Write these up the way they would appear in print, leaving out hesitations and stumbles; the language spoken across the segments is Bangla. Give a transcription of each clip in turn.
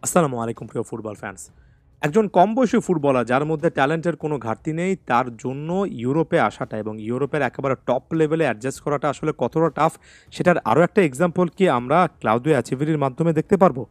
আসসালামু আলাইকুম প্রিয় ফুটবল ফ্যান্স। একজন কম বয়সী ফুটবলার যার মধ্যে ট্যালেন্টের কোনো ঘাটতি নেই, তার জন্য ইউরোপে আসাটা এবং ইউরোপের একেবারে টপ লেভেলে অ্যাডজাস্ট করাটা আসলে কতটা টাফ, সেটার আরও একটা এক্সাম্পল কি আমরা ক্লাউদিও অ্যাচিভিরির মাধ্যমে দেখতে পারবো?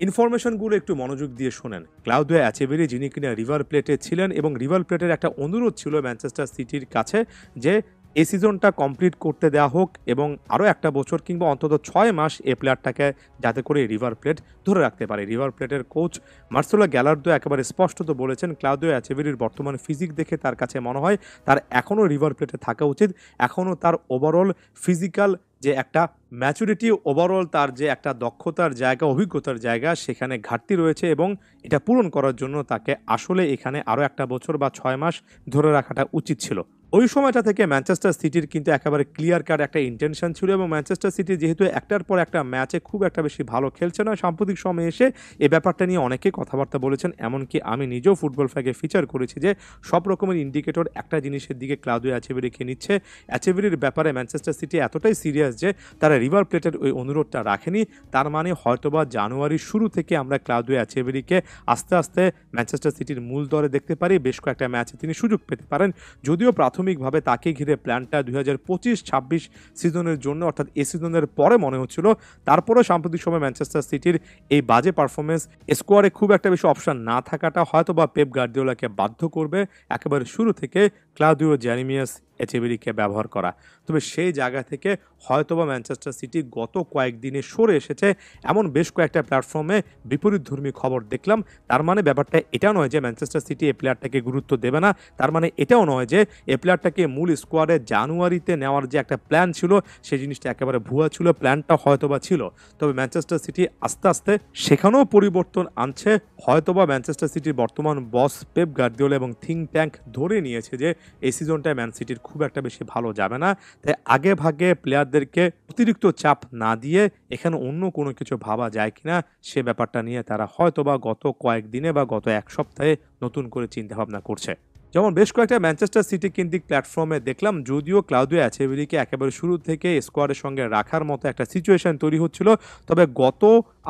ইনফরমেশনগুলো একটু মনোযোগ দিয়ে শোনেন। ক্লাউদিও অ্যাচিভিরি যিনি কিনা রিভার প্লেটে ছিলেন এবং রিভার প্লেটের একটা অনুরোধ ছিল ম্যানচেস্টার সিটির কাছে যে এই সিজনটা কমপ্লিট করতে দেওয়া হোক এবং আরও একটা বছর কিংবা অন্তত ৬ মাস এই প্লেয়ারটাকে যাতে করে রিভার প্লেট ধরে রাখতে পারে। রিভার প্লেটের কোচ মার্সেলো গ্যালার্দো একেবারে স্পষ্টত বলেছেন ক্লাউদিও অ্যাচিভিরির বর্তমান ফিজিক দেখে তার কাছে মনে হয় তার এখনও রিভার প্লেটে থাকা উচিত। এখনও তার ওভারঅল ফিজিক্যাল যে একটা ম্যাচুরিটি, ওভারঅল তার যে একটা দক্ষতার জায়গা, অভিজ্ঞতার জায়গা, সেখানে ঘাটতি রয়েছে এবং এটা পূরণ করার জন্য তাকে আসলে এখানে আরও একটা বছর বা ৬ মাস ধরে রাখাটা উচিত ছিল। ওই সময়টা থেকে ম্যানচেস্টার সিটির কিন্তু একেবারে ক্লিয়ার কাট একটা ইন্টেনশন ছিল এবং ম্যানচেস্টার সিটি যেহেতু একটার পর একটা ম্যাচে খুব একটা বেশি ভালো খেলছে না, সাম্প্রতিক সময়ে এসে এই ব্যাপারটা নিয়ে অনেকেই কথাবার্তা বলেছেন। এমনকি আমি নিজেও ফুটবল ফ্যাগে ফিচার করেছি যে সব রকমের ইন্ডিকেটর একটা জিনিসের দিকে ক্লাউদিও অ্যাচিভিরিকে নিচ্ছে। অ্যাচিভিরির ব্যাপারে ম্যানচেস্টার সিটি এতটাই সিরিয়াস যে তারা রিভার প্লেটের ওই অনুরোধটা রাখেনি। তার মানে হয়তোবা জানুয়ারির শুরু থেকে আমরা ক্লাউদিও অ্যাচিভিরিকে আস্তে আস্তে ম্যানচেস্টার সিটির মূল দলে দেখতে পারি। বেশ কয়েকটা ম্যাচে তিনি সুযোগ পেতে পারেন। যদিও প্রাথমিকভাবে তাকে ঘিরে প্ল্যানটা ২০২৫-২৬ সিজনের জন্য, অর্থাৎ এ সিজনের পরে মনে হচ্ছিল। তারপরেও সাম্প্রতিক সময় ম্যানচেস্টার সিটির এই বাজে পারফরমেন্স, স্কোয়াডে খুব একটা বেশি অপশন না থাকাটা হয়তোবা পেপ গার্দিওলাকে বাধ্য করবে একেবারে শুরু থেকে ক্লাউদিও জেরেমিয়াস এচেবেরিকে ব্যবহার করা। তবে সেই জায়গা থেকে হয়তোবা ম্যানচেস্টার সিটি গত কয়েকদিনে সরে এসেছে এমন বেশ কয়েকটা প্ল্যাটফর্মে বিপরীতধর্মী খবর দেখলাম। তার মানে ব্যাপারটা এটা নয় যে ম্যানচেস্টার সিটি এই প্লেয়ারটাকে গুরুত্ব দেবে না। তার মানে এটাও নয় যে এই প্লেয়ারটাকে মূল স্কোয়াডে জানুয়ারিতে নেওয়ার যে একটা প্ল্যান ছিল সেই জিনিসটা একেবারে ভুয়া ছিল। প্ল্যানটা হয়তোবা ছিল, তবে ম্যানচেস্টার সিটি আস্তে আস্তে সেখানেও পরিবর্তন আনছে। হয়তোবা ম্যানচেস্টার সিটির বর্তমান বস পেপ গার্দিওলা এবং থিঙ্ক ট্যাঙ্ক ধরে নিয়েছে যে এই সিজনটায় ম্যান সিটির খুব একটা বেশি ভালো যাবে না। তাই আগে ভাগে প্লেয়ারদেরকে অতিরিক্ত চাপ না দিয়ে এখানে অন্য কোনো কিছু ভাবা যায় কিনা সে ব্যাপারটা নিয়ে তারা হয়তোবা গত কয়েকদিনে বা গত এক সপ্তাহে নতুন করে চিন্তাভাবনা করছে। যেমন বেশ কয়েকটা ম্যানচেস্টার সিটি কেন্দ্রিক প্ল্যাটফর্মে দেখলাম, যদিও ক্লাউদিও অ্যাচিভিরিকে একেবারে শুরু থেকে স্কোয়াডের সঙ্গে রাখার মতো একটা সিচুয়েশন তৈরি হচ্ছিল, তবে গত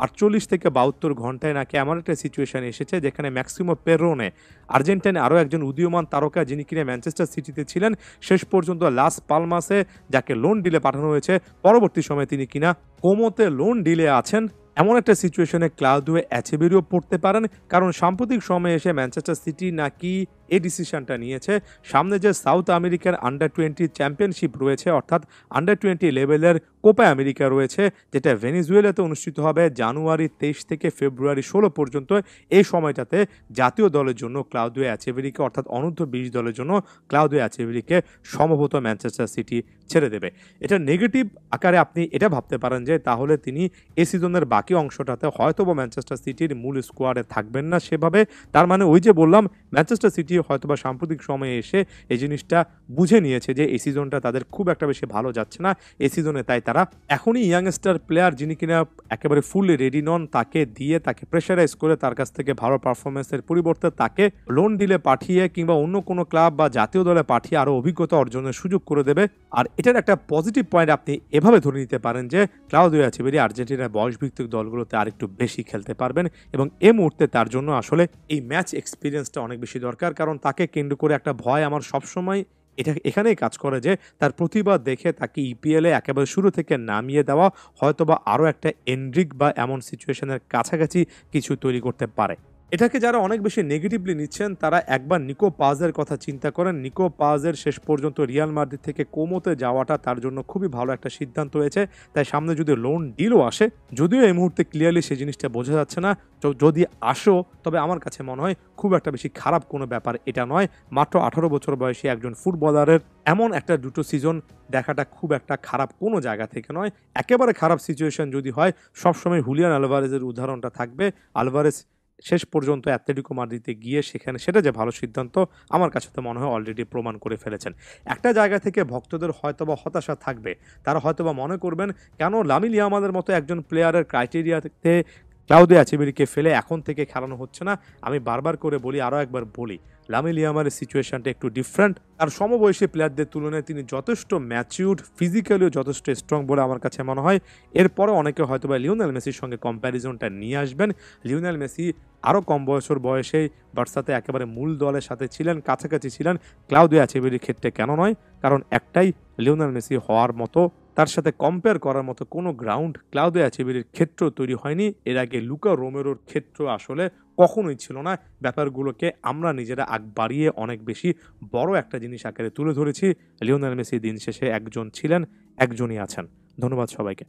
৪৮ থেকে ৭২ ঘন্টায় নাকি এমন একটা সিচুয়েশন এসেছে যেখানে ম্যাক্সিমো পেরোনে, আর্জেন্টাইন আরও একজন উদীয়মান তারকা যিনি কিনা ম্যানচেস্টার সিটিতে ছিলেন শেষ পর্যন্ত লাস পালমাসে, যাকে লোন ডিলে পাঠানো হয়েছে, পরবর্তী সময়ে তিনি কিনা কোমোতে লোন ডিলে আছেন। এমন একটা সিচুয়েশনে ক্লাউদিও অ্যাচিভিরিও পড়তে পারেন, কারণ সাম্প্রতিক সময়ে এসে ম্যানচেস্টার সিটি নাকি এই ডিসিশনটা নিয়েছে সামনে যে সাউথ আমেরিকার আন্ডার-20 চ্যাম্পিয়নশিপ রয়েছে, অর্থাৎ আন্ডার-20 লেভেলের কোপা আমেরিকা রয়েছে, যেটা ভেনেজুয়েলাতে অনুষ্ঠিত হবে জানুয়ারি ২৩ থেকে ফেব্রুয়ারি ১৬ পর্যন্ত। এই সময়টাতে জাতীয় দলের জন্য ক্লাউদিও অ্যাচিভিরিকে, অর্থাৎ অনূর্ধ্ব-২০ দলের জন্য ক্লাউদিও অ্যাচিভিরিকে সম্ভবত ম্যানচেস্টার সিটি ছেড়ে দেবে। এটা নেগেটিভ আকারে আপনি এটা ভাবতে পারেন যে তাহলে তিনি এই সিজনের বাকি অংশটাতে হয়তোবা ম্যানচেস্টার সিটির মূল স্কোয়াডে থাকবেন না সেভাবে। তার মানে ওই যে বললাম, ম্যানচেস্টার সিটি হয়তোবা সাম্প্রতিক সময়ে এসে এই জিনিসটা বুঝে নিয়েছে যে এই সিজনটা তাদের খুব একটা বেশি ভালো যাচ্ছে না এই সিজনে। তাই তারা এখনই ইয়াংস্টার প্লেয়ার যিনি কিনা একেবারে ফুললি রেডি নন তাকে দিয়ে, তাকে প্রেশারাইজ করে তার কাছ থেকে ভালো পারফরমেন্সের পরিবর্তে তাকে লোন ডিলে পাঠিয়ে কিংবা অন্য কোনো ক্লাব বা জাতীয় দলে পাঠিয়ে আরও অভিজ্ঞতা অর্জনের সুযোগ করে দেবে। আর এটার একটা পজিটিভ পয়েন্ট আপনি এভাবে ধরে নিতে পারেন যে ক্লাউদিও অ্যাচিভিরি আর্জেন্টিনার বয়সভিত্তিক দলগুলোতে আরেকটু বেশি খেলতে পারবেন এবং এই মুহূর্তে তার জন্য আসলে এই ম্যাচ এক্সপিরিয়েন্সটা অনেক বেশি দরকার। কারণ তাকে কেন্দ্র করে একটা ভয় আমার সবসময় এখানেই কাজ করে যে তার প্রতিভা দেখে তাকে ইপিএলে একেবারে শুরু থেকে নামিয়ে দেওয়া হয়তোবা আরও একটা এন্ড্রিক বা এমন সিচুয়েশনের কাছাকাছি কিছু তৈরি করতে পারে। এটাকে যারা অনেক বেশি নেগেটিভলি নিচ্ছেন তারা একবার নিকো পাজের কথা চিন্তা করেন। নিকো পাজের শেষ পর্যন্ত রিয়াল মাদ্রিদ থেকে কোমোতে যাওয়াটা তার জন্য খুবই ভালো একটা সিদ্ধান্ত হয়েছে। তাই সামনে যদি লোন ডিলও আসে, যদিও এই মুহূর্তে ক্লিয়ারলি সেই জিনিসটা বোঝা যাচ্ছে না, তো যদি আসো তবে আমার কাছে মনে হয় খুব একটা বেশি খারাপ কোনো ব্যাপার এটা নয়। মাত্র ১৮ বছর বয়সী একজন ফুটবলারের এমন একটা দুটো সিজন দেখাটা খুব একটা খারাপ কোনো জায়গা থেকে নয়। একেবারে খারাপ সিচুয়েশন যদি হয়, সবসময় হুলিয়ান আলভারেজের উদাহরণটা থাকবে। আলভারেজ শেষ পর্যন্ত অ্যাটলেটিকো মাদ্রিদে গিয়ে সেখানে সেটা যে ভালো সিদ্ধান্ত আমার কাছে তো মনে হয় অলরেডি প্রমাণ করে ফেলেছেন। একটা জায়গা থেকে ভক্তদের হয়তোবা হতাশা থাকবে, তারা হয়তোবা মনে করবেন কেন লামিন ইয়ামালের মতো একজন প্লেয়ারের ক্রাইটেরিয়াতে ক্লাউদিও আচেবেরিকে ফেলে এখন থেকে খেলানো হচ্ছে না। আমি বারবার করে বলি, আরও একবার বলি, লামিন ইয়ামালের সিচুয়েশনটা একটু ডিফারেন্ট। তার সমবয়সী প্লেয়ারদের তুলনায় তিনি যথেষ্ট ম্যাচিউরড, ফিজিক্যালিও যথেষ্ট স্ট্রং বলে আমার কাছে মনে হয়। এরপরে অনেকে হয়তোবা লিওনেল মেসির সঙ্গে কম্প্যারিজনটা নিয়ে আসবেন। লিওনেল মেসি আরও কম বয়সেই বার্সাতে একেবারে মূল দলের সাথে ছিলেন, কাছাকাছি ছিলেন। ক্লাউদিও আচেবেরির ক্ষেত্রে কেন নয়? কারণ একটাই, লিওনেল মেসি হওয়ার মতো, তার সাথে কম্পেয়ার করার মতো কোনো গ্রাউন্ড ক্লাউদিও আচেবেরির ক্ষেত্র তৈরি হয়নি। এর আগে লুকা রোমেরোর ক্ষেত্র আসলে কখনোই ছিল না। ব্যাপারগুলোকে আমরা নিজেরা আগ বাড়িয়ে অনেক বেশি বড় একটা জিনিস আকারে তুলে ধরেছি। লিওনেল মেসি দিন শেষে একজন ছিলেন, একজনই আছেন। ধন্যবাদ সবাইকে।